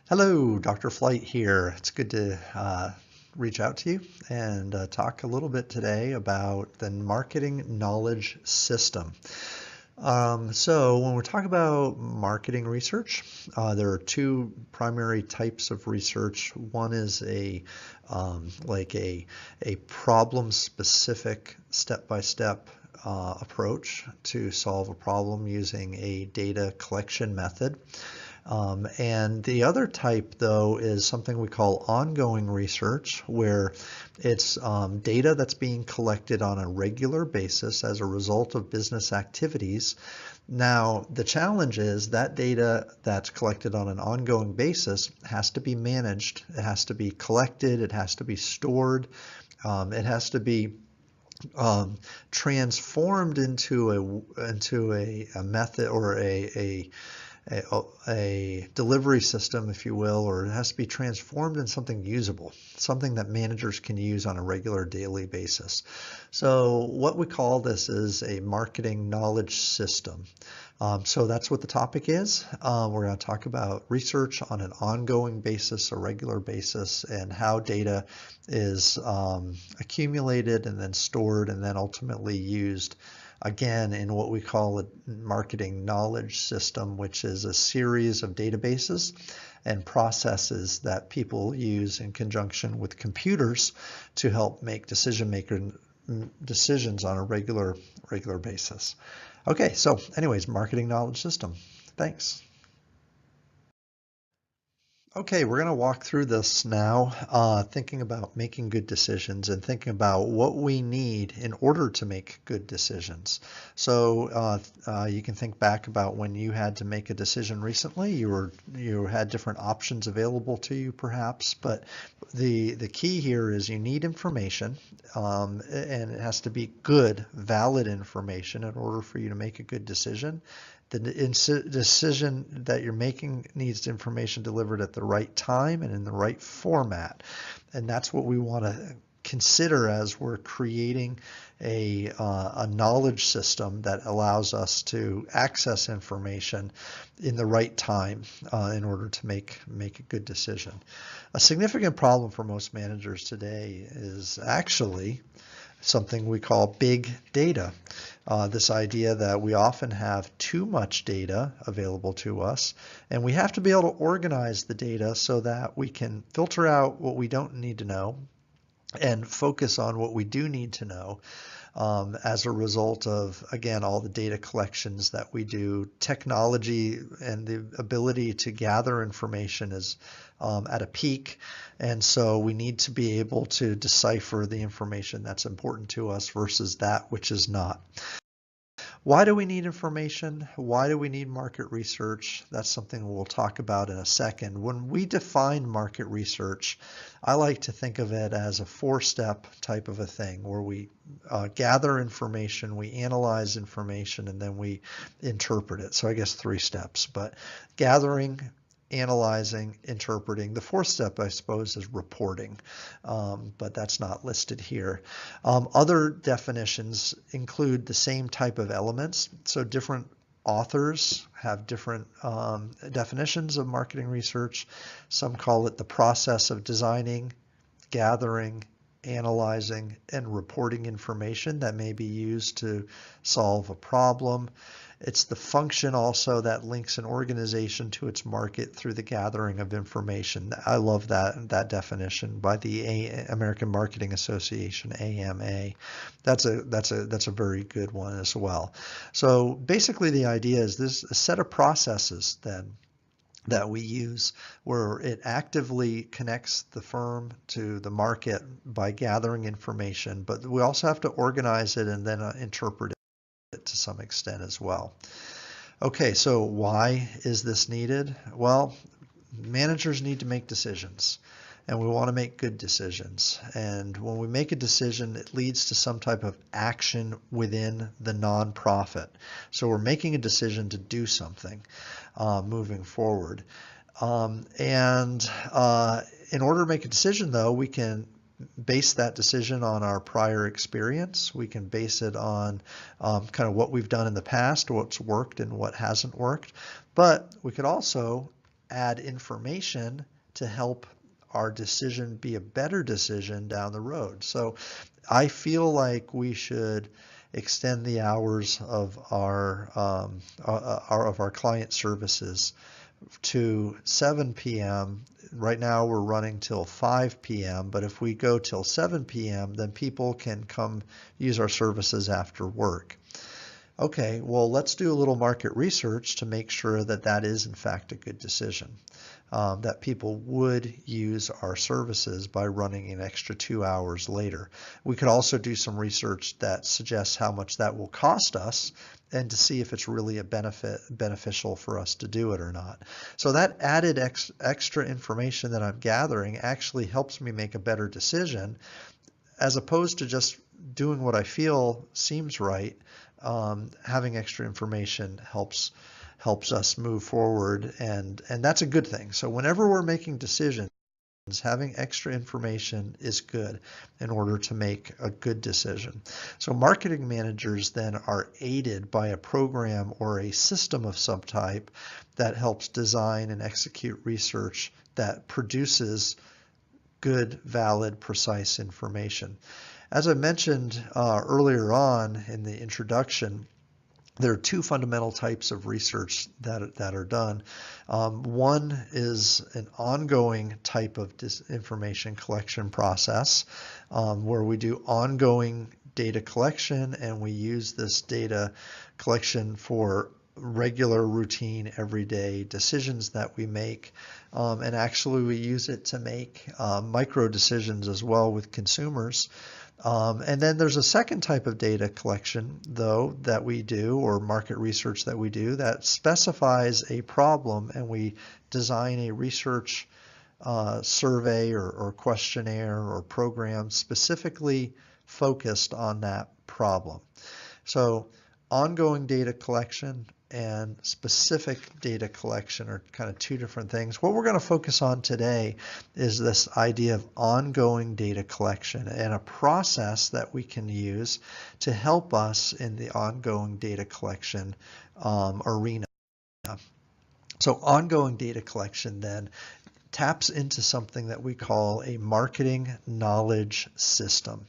Hello, Dr. Flight here. It's good to reach out to you and talk a little bit today about the marketing knowledge system. So when we're talking about marketing research, there are two primary types of research. One is a problem-specific step-by-step approach to solve a problem using a data collection method. And the other type, though, is something we call ongoing research, where it's data that's being collected on a regular basis as a result of business activities. Now, the challenge is that data that's collected on an ongoing basis has to be managed. It has to be collected. It has to be stored. It has to be transformed into a method or a delivery system, if you will, or it has to be transformed in something usable, something that managers can use on a regular daily basis. So what we call this is a marketing knowledge system. So that's what the topic is. We're going to talk about research on an ongoing basis, a regular basis, and how data is accumulated and then stored and then ultimately used again in what we call a marketing knowledge system, which is a series of databases and processes that people use in conjunction with computers to help make decisions on a regular basis. Okay, so anyways, marketing knowledge system. Thanks. Okay, we're going to walk through this now, thinking about making good decisions and thinking about what we need in order to make good decisions. So you can think back about when you had to make a decision recently. You had different options available to you, perhaps, but the key here is you need information, and it has to be good, valid information in order for you to make a good decision. The decision that you're making needs information delivered at the right time and in the right format. And that's what we want to consider as we're creating a knowledge system that allows us to access information in the right time in order to make a good decision. A significant problem for most managers today is actually something we call big data. This idea that we often have too much data available to us, and we have to be able to organize the data so that we can filter out what we don't need to know and focus on what we do need to know. As a result of, again, all the data collections that we do. Technology and the ability to gather information is at a peak, and so we need to be able to decipher the information that's important to us versus that which is not. Why do we need information? Why do we need market research? That's something we'll talk about in a second. When we define market research, I like to think of it as a four-step type of a thing where we gather information, we analyze information, and then we interpret it. So I guess three steps, but gathering, analyzing, interpreting. The fourth step, I suppose, is reporting, but that's not listed here. Other definitions include the same type of elements, so different authors have different definitions of marketing research. Some call it the process of designing, gathering, analyzing, and reporting information that may be used to solve a problem. It's the function also that links an organization to its market through the gathering of information. I love that definition by the American Marketing Association, AMA. That's a very good one as well. So basically the idea is this a set of processes then that we use where it actively connects the firm to the market by gathering information, but we also have to organize it and then interpret it to some extent as well. Okay, so why is this needed? Well, managers need to make decisions, and we want to make good decisions. And when we make a decision, it leads to some type of action within the nonprofit. So we're making a decision to do something moving forward. In order to make a decision, though, we can base that decision on our prior experience. We can base it on kind of what we've done in the past, what's worked and what hasn't worked. But we could also add information to help our decision be a better decision down the road. So I feel like we should extend the hours of our client services to 7 p.m. Right now we're running till 5 p.m., but if we go till 7 p.m., then people can come use our services after work. Okay, well, let's do a little market research to make sure that that is in fact a good decision, that people would use our services by running an extra 2 hours later. We could also do some research that suggests how much that will cost us and to see if it's really beneficial for us to do it or not. So that added extra information that I'm gathering actually helps me make a better decision, as opposed to just doing what I feel seems right. Having extra information helps us move forward, and that's a good thing. So whenever we're making decisions, having extra information is good in order to make a good decision. So marketing managers then are aided by a program or a system of some type that helps design and execute research that produces good, valid, precise information. As I mentioned earlier on in the introduction, there are two fundamental types of research that are done. One is an ongoing type of information collection process where we do ongoing data collection, and we use this data collection for regular, routine, everyday decisions that we make. And actually we use it to make micro decisions as well with consumers. And then there's a second type of data collection, though, that we do, or market research that we do, that specifies a problem, and we design a research survey or questionnaire or program specifically focused on that problem. So ongoing data collection and specific data collection are kind of two different things. What we're going to focus on today is this idea of ongoing data collection and a process that we can use to help us in the ongoing data collection arena. So ongoing data collection then taps into something that we call a marketing knowledge system.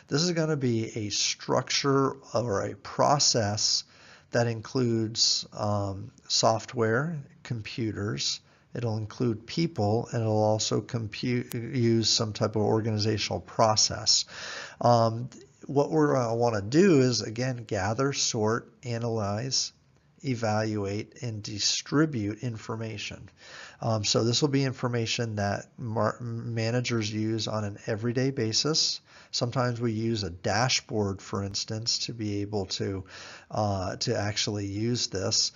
This is going to be a structure or a process that includes software, computers, it'll include people, and it'll also use some type of organizational process. What we're going to want to do is, again, gather, sort, analyze, evaluate, and distribute information. So this will be information that managers use on an everyday basis. Sometimes we use a dashboard, for instance, to be able to actually use this.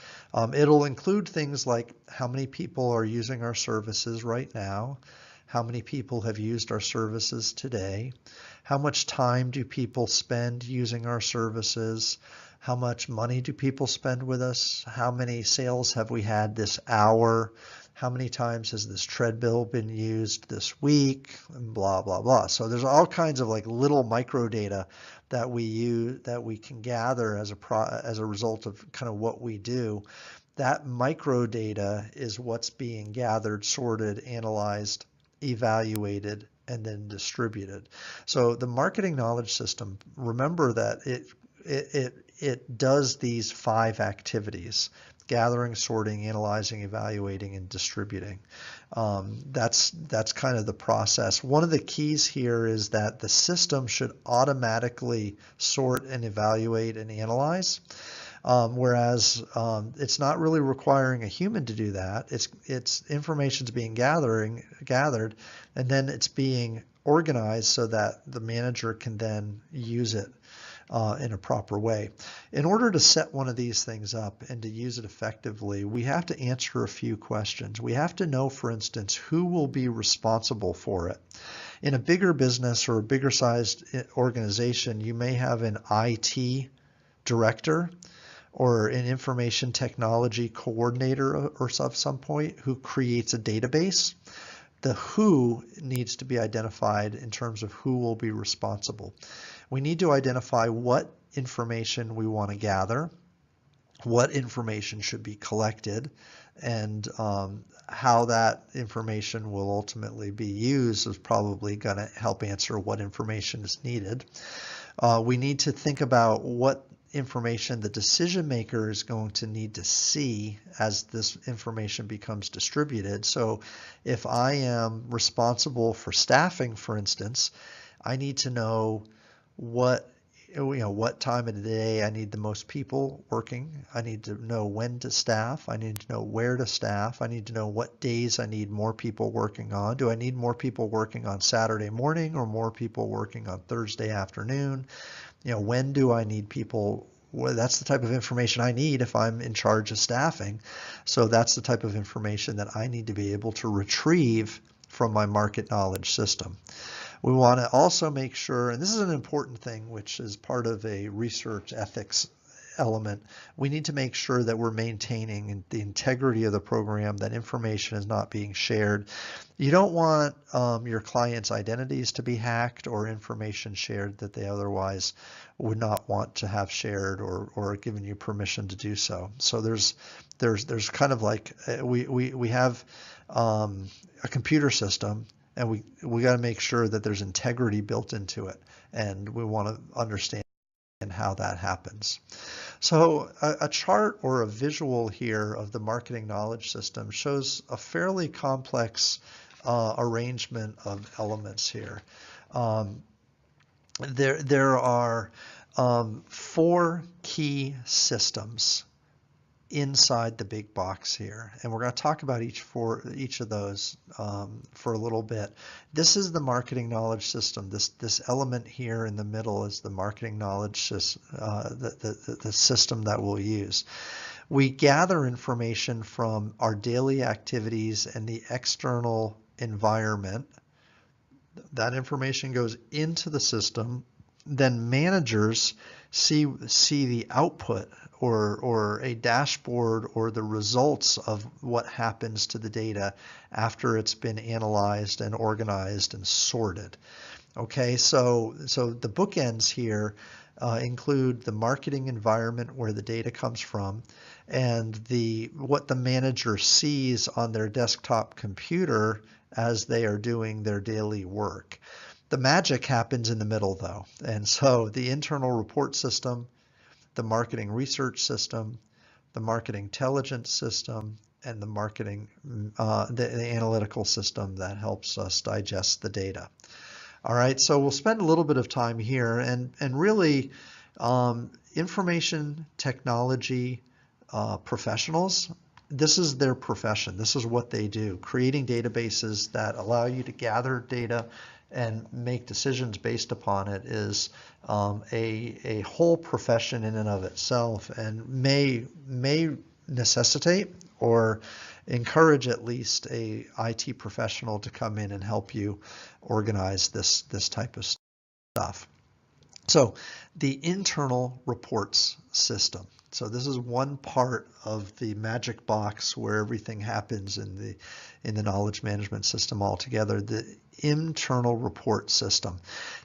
It'll include things like how many people are using our services right now, how many people have used our services today, how much time do people spend using our services, how much money do people spend with us, how many sales have we had this hour, how many times has this treadmill been used this week, and blah, blah, blah. So there's all kinds of like little micro data that we use, that we can gather as a result of kind of what we do. That micro data is what's being gathered, sorted, analyzed, evaluated, and then distributed. So the marketing knowledge system, remember that it does these 5 activities: gathering, sorting, analyzing, evaluating, and distributing. That's kind of the process. One of the keys here is that the system should automatically sort and evaluate and analyze. Whereas it's not really requiring a human to do that. It's information's being gathered, and then it's being organized so that the manager can then use it in a proper way. In order to set one of these things up and to use it effectively, we have to answer a few questions. We have to know, for instance, who will be responsible for it. In a bigger business or a bigger sized organization, you may have an IT director or an information technology coordinator or of some point who creates a database. The who needs to be identified in terms of who will be responsible. We need to identify what information we want to gather, what information should be collected, and how that information will ultimately be used is probably going to help answer what information is needed. We need to think about what information the decision maker is going to need to see as this information becomes distributed. So if I am responsible for staffing, for instance, I need to know what what time of the day I need the most people working. I need to know when to staff. I need to know where to staff. I need to know what days I need more people working on. Do I need more people working on Saturday morning or more people working on Thursday afternoon? When do I need people? Well, that's the type of information I need if I'm in charge of staffing. So that's the type of information that I need to be able to retrieve from my market knowledge system. We want to also make sure, and this is an important thing, which is part of a research ethics element, we need to make sure that we're maintaining the integrity of the program, that information is not being shared. You don't want your clients' identities to be hacked or information shared that they otherwise would not want to have shared or given you permission to do so. So there's kind of like we have a computer system, and we got to make sure that there's integrity built into it, and we want to understand how that happens. So a chart or a visual here of the marketing knowledge system shows a fairly complex arrangement of elements here. There are 4 key systems inside the big box here, and we're going to talk about each of those for a little bit. This is the marketing knowledge system. This element here in the middle is the marketing knowledge system, the system that we'll use. We gather information from our daily activities and the external environment. That information goes into the system. Then managers see the output or a dashboard or the results of what happens to the data after it's been analyzed and organized and sorted. Okay, so the bookends here include the marketing environment where the data comes from, and what the manager sees on their desktop computer as they are doing their daily work. The magic happens in the middle, though, and so the internal report system, the marketing research system, the marketing intelligence system, and the marketing the analytical system that helps us digest the data. All right, so we'll spend a little bit of time here, and really information technology professionals, this is their profession. This is what they do, creating databases that allow you to gather data and make decisions based upon it is a whole profession in and of itself, and may necessitate or encourage at least a IT professional to come in and help you organize this type of stuff. So the internal reports system. So this is one part of the magic box where everything happens in the knowledge management system altogether, the internal report system.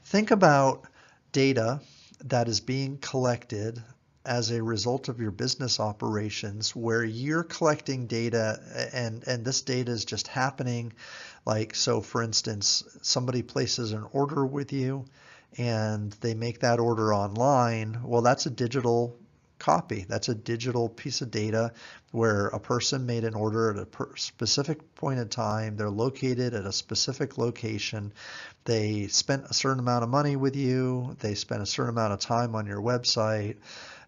Think about data that is being collected as a result of your business operations, where you're collecting data and this data is just happening. Like, so for instance, somebody places an order with you and they make that order online. Well, that's a digital copy. That's a digital piece of data where a person made an order at a specific point in time. They're located at a specific location. They spent a certain amount of money with you. They spent a certain amount of time on your website,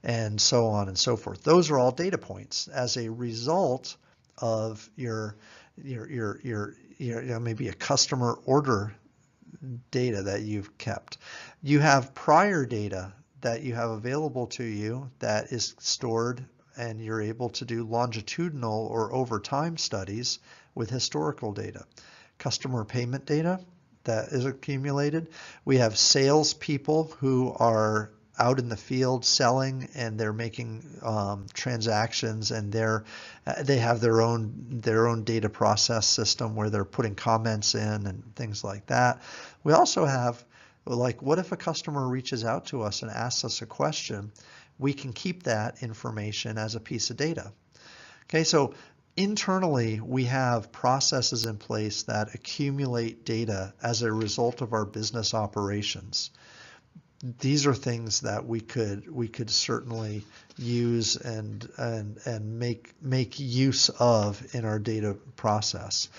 and so on and so forth. Those are all data points as a result of your maybe a customer order data that you've kept. You have prior data that you have available to you that is stored, and you're able to do longitudinal or over time studies with historical data. Customer payment data that is accumulated. We have salespeople who are out in the field selling, and they're making transactions, and they have their own data process system where they're putting comments in and things like that. We also have, like, what if a customer reaches out to us and asks us a question? We can keep that information as a piece of data. Okay, so Internally, we have processes in place that accumulate data as a result of our business operations. These are things that we could certainly use and make use of in our data process.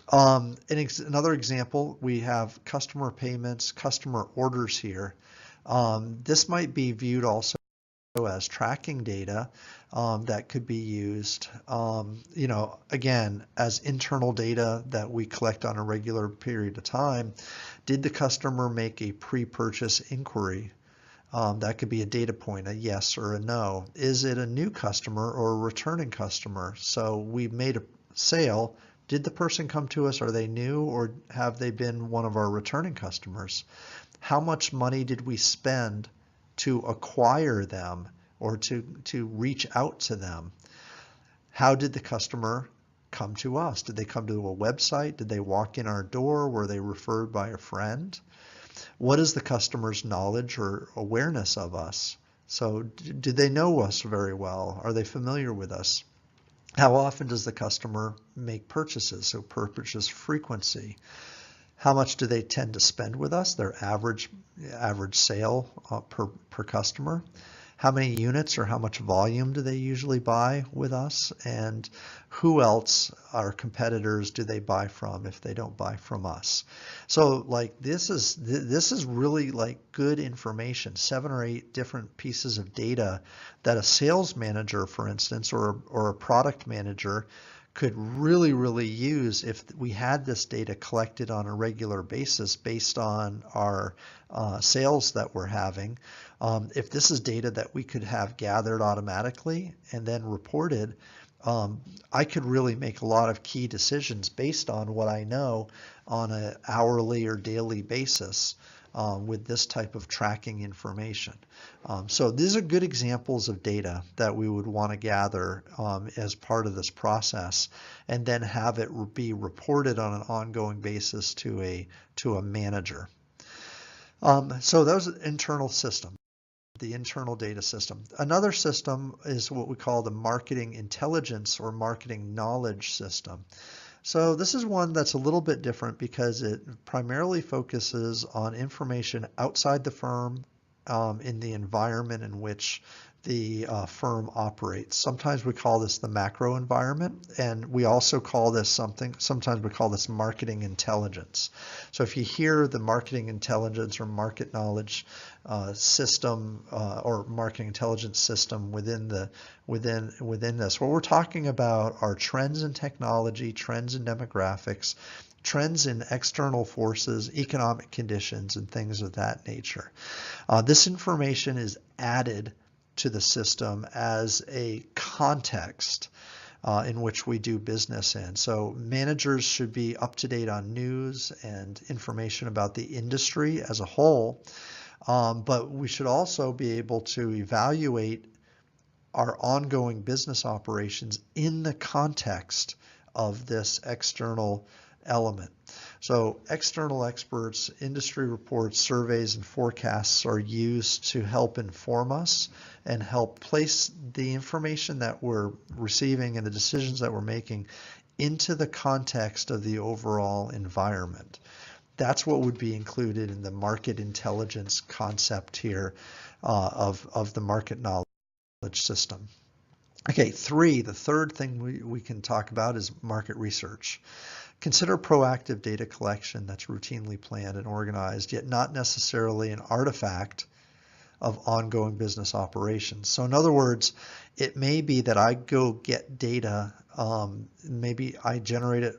Another example, we have customer payments, customer orders here. This might be viewed also as tracking data that could be used, again, as internal data that we collect on a regular period of time. Did the customer make a pre-purchase inquiry? That could be a data point, a yes or a no. Is it a new customer or a returning customer? So we made a sale. Did the person come to us? Are they new, or have they been one of our returning customers? How much money did we spend to acquire them or to reach out to them? How did the customer come to us? Did they come to a website? Did they walk in our door? Were they referred by a friend? What is the customer's knowledge or awareness of us? So do they know us very well? Are they familiar with us? How often does the customer make purchases? So purchase frequency. How much do they tend to spend with us? Their average sale per customer. How many units or how much volume do they usually buy with us? And who else, our competitors, do they buy from if they don't buy from us? So like this is really like good information, 7 or 8 different pieces of data that a sales manager, for instance, or a product manager could really use if we had this data collected on a regular basis based on our sales that we're having. If this is data that we could have gathered automatically and then reported, I could really make a lot of key decisions based on what I know on an hourly or daily basis with this type of tracking information. So these are good examples of data that we would want to gather as part of this process, and then have it be reported on an ongoing basis to a manager. So that was an internal system, the internal data system. Another system is what we call the marketing intelligence or marketing knowledge system. So this is one that's a little bit different because it primarily focuses on information outside the firm in the environment in which the firm operates. Sometimes we call this the macro environment, and we also call this sometimes we call this marketing intelligence. So if you hear the marketing intelligence or market knowledge system or marketing intelligence system within this, what we're talking about are trends in technology, trends in demographics, trends in external forces, economic conditions, and things of that nature. This information is added to the system as a context in which we do business in. So managers should be up to date on news and information about the industry as a whole, but we should also be able to evaluate our ongoing business operations in the context of this external element. So external experts, industry reports, surveys, and forecasts are used to help inform us and help place the information that we're receiving and the decisions that we're making into the context of the overall environment. That's what would be included in the market intelligence concept here of the market knowledge system. Okay, the third thing we can talk about is market research. Consider proactive data collection that's routinely planned and organized, yet not necessarily an artifact of ongoing business operations. So in other words, it may be that I go get data, maybe I generate it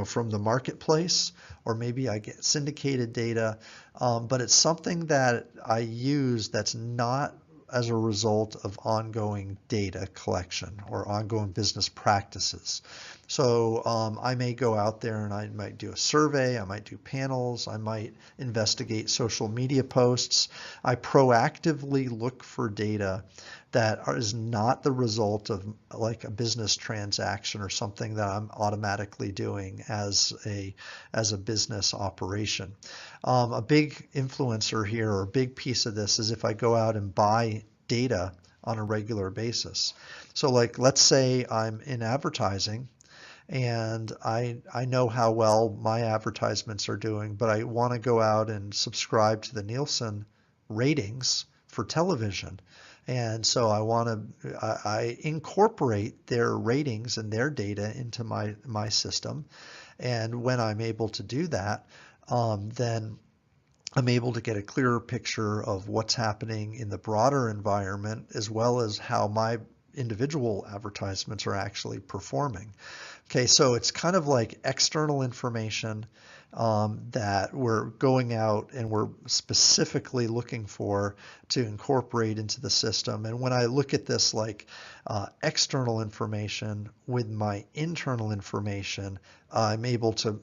from the marketplace, or maybe I get syndicated data, but it's something that I use that's not as a result of ongoing data collection or ongoing business practices. So I may go out there and I might do a survey, I might do panels, I might investigate social media posts. I proactively look for data that is not the result of like a business transaction or something that I'm automatically doing as a business operation. A big influencer here, or a big piece of this, is if I go out and buy data on a regular basis. So like, let's say I'm in advertising and I know how well my advertisements are doing, but I want to go out and subscribe to the Nielsen ratings for television. And so I incorporate their ratings and their data into my system. And when I'm able to do that, then I'm able to get a clearer picture of what's happening in the broader environment, as well as how my individual advertisements are actually performing. Okay, so it's kind of like external information that we're going out and we're specifically looking for to incorporate into the system. And when I look at this like external information with my internal information, I'm able to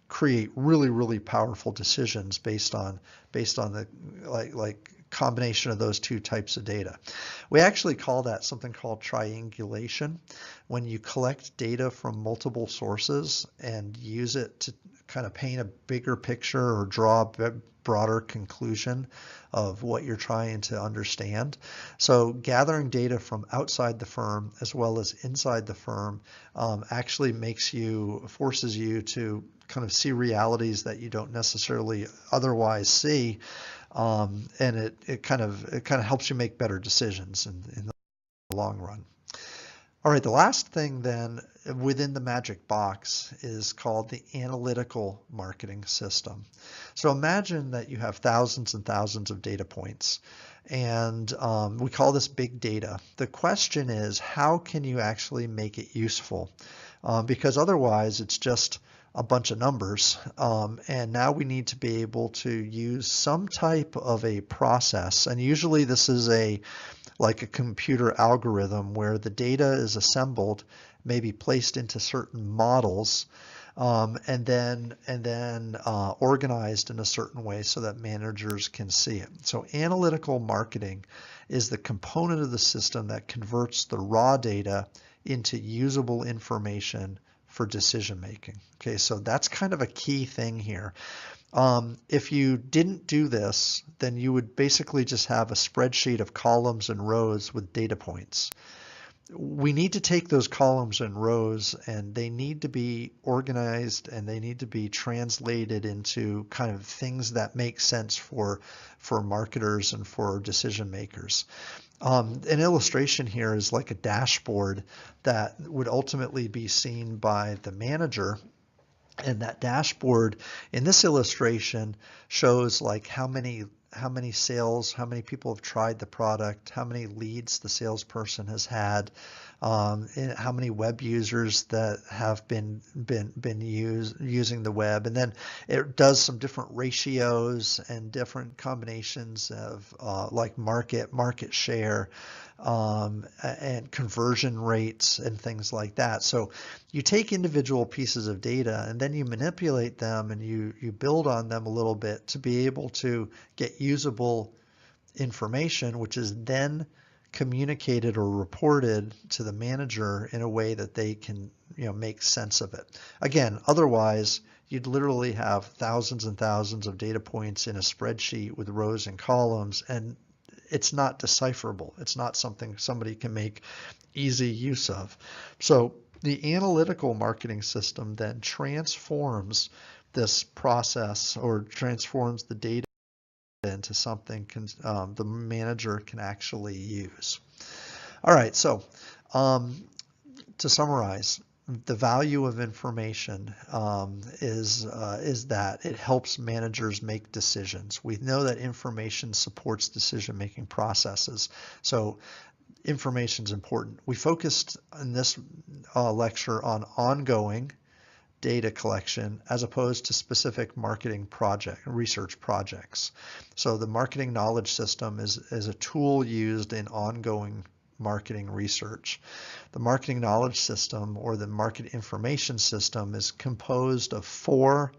create really, really powerful decisions based on the like combination of those two types of data. We actually call that something called triangulation. When you collect data from multiple sources and use it to kind of paint a bigger picture or draw a broader conclusion of what you're trying to understand. So gathering data from outside the firm as well as inside the firm actually forces you to kind of see realities that you don't necessarily otherwise see. And it kind of helps you make better decisions in the long run. All right, the last thing then within the magic box is called the analytical marketing system. So imagine that you have thousands and thousands of data points, and we call this big data. The question is, how can you actually make it useful? Because otherwise it's just a bunch of numbers, and now we need to be able to use some type of a process, and usually this is like a computer algorithm where the data is assembled, maybe placed into certain models, and then organized in a certain way so that managers can see it. So analytical marketing is the component of the system that converts the raw data into usable information for decision making. Okay, so that's kind of a key thing here. If you didn't do this, then you would basically just have a spreadsheet of columns and rows with data points. We need to take those columns and rows and they need to be organized and they need to be translated into kind of things that make sense for marketers and for decision makers. An illustration here is like a dashboard that would ultimately be seen by the manager. And that dashboard in this illustration shows like how many sales, how many people have tried the product, how many leads the salesperson has had, how many web users that have been using the web, and then it does some different ratios and different combinations of like market share, and conversion rates and things like that. So you take individual pieces of data and then you manipulate them and you build on them a little bit to be able to get usable information, which is then communicated or reported to the manager in a way that they can make sense of it. Again, otherwise you'd literally have thousands and thousands of data points in a spreadsheet with rows and columns, and it's not decipherable. It's not something somebody can make easy use of. So the analytical marketing system then transforms this process or transforms the data into something the manager can actually use. All right, so to summarize, the value of information is that it helps managers make decisions. We know that information supports decision-making processes, so information is important. We focused in this lecture on ongoing data collection as opposed to specific marketing research projects. So the marketing knowledge system is a tool used in ongoing marketing research. The marketing knowledge system or the market information system is composed of 4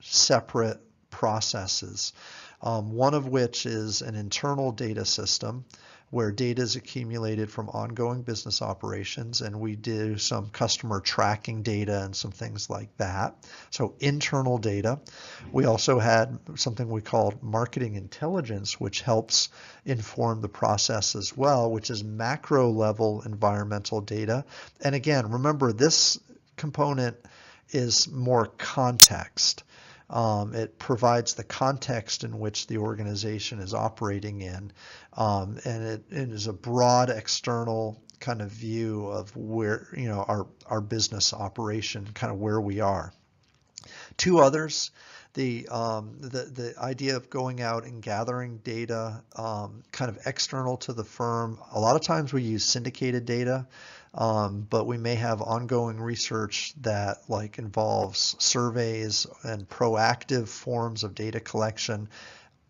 separate processes, one of which is an internal data system, where data is accumulated from ongoing business operations, and we do some customer tracking data and some things like that. So internal data. We also had something we called marketing intelligence, which helps inform the process as well, which is macro level environmental data. And again, remember, this component is more context. It provides the context in which the organization is operating in, and it is a broad external kind of view of where, our business operation, kind of where we are. Two others, the idea of going out and gathering data kind of external to the firm. A lot of times we use syndicated data, but we may have ongoing research that involves surveys and proactive forms of data collection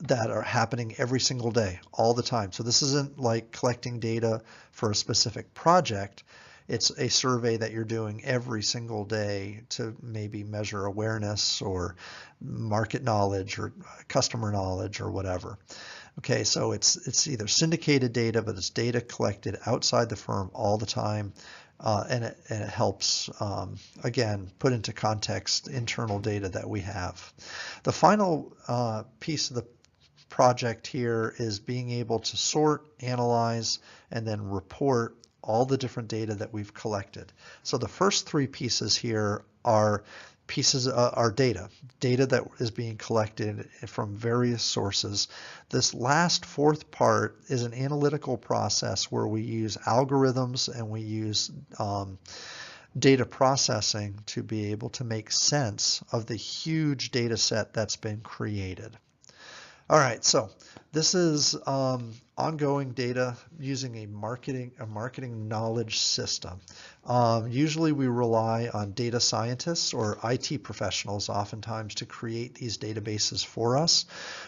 that are happening every single day, all the time. So this isn't like collecting data for a specific project. It's a survey that you're doing every single day to maybe measure awareness or market knowledge or customer knowledge or whatever. Okay, so it's either syndicated data, but it's data collected outside the firm all the time, and it helps, again, put into context internal data that we have. The final piece of the project here is being able to sort, analyze, and then report all the different data that we've collected. So the first three pieces here are data that is being collected from various sources. This last fourth part is an analytical process where we use algorithms and we use data processing to be able to make sense of the huge data set that's been created. All right, so this is ongoing data using a marketing knowledge system. Usually we rely on data scientists or IT professionals oftentimes to create these databases for us.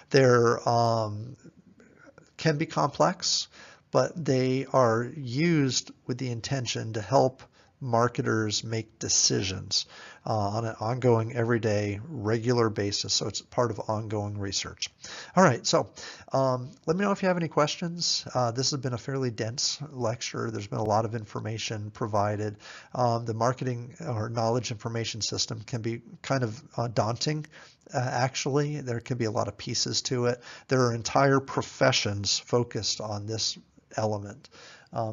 They're can be complex, but they are used with the intention to help marketers make decisions on an ongoing, everyday, regular basis. So it's part of ongoing research. All right, so let me know if you have any questions. This has been a fairly dense lecture. There's been a lot of information provided. The marketing or knowledge information system can be kind of daunting. Actually, there can be a lot of pieces to it. There are entire professions focused on this element.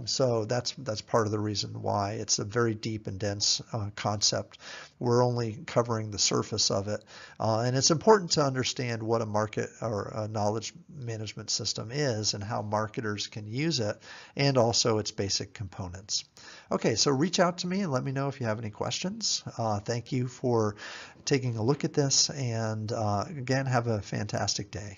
So that's part of the reason why it's a very deep and dense concept. We're only covering the surface of it. And it's important to understand what a market or a knowledge management system is and how marketers can use it, and also its basic components. Okay, so reach out to me and let me know if you have any questions. Thank you for taking a look at this, and again, have a fantastic day.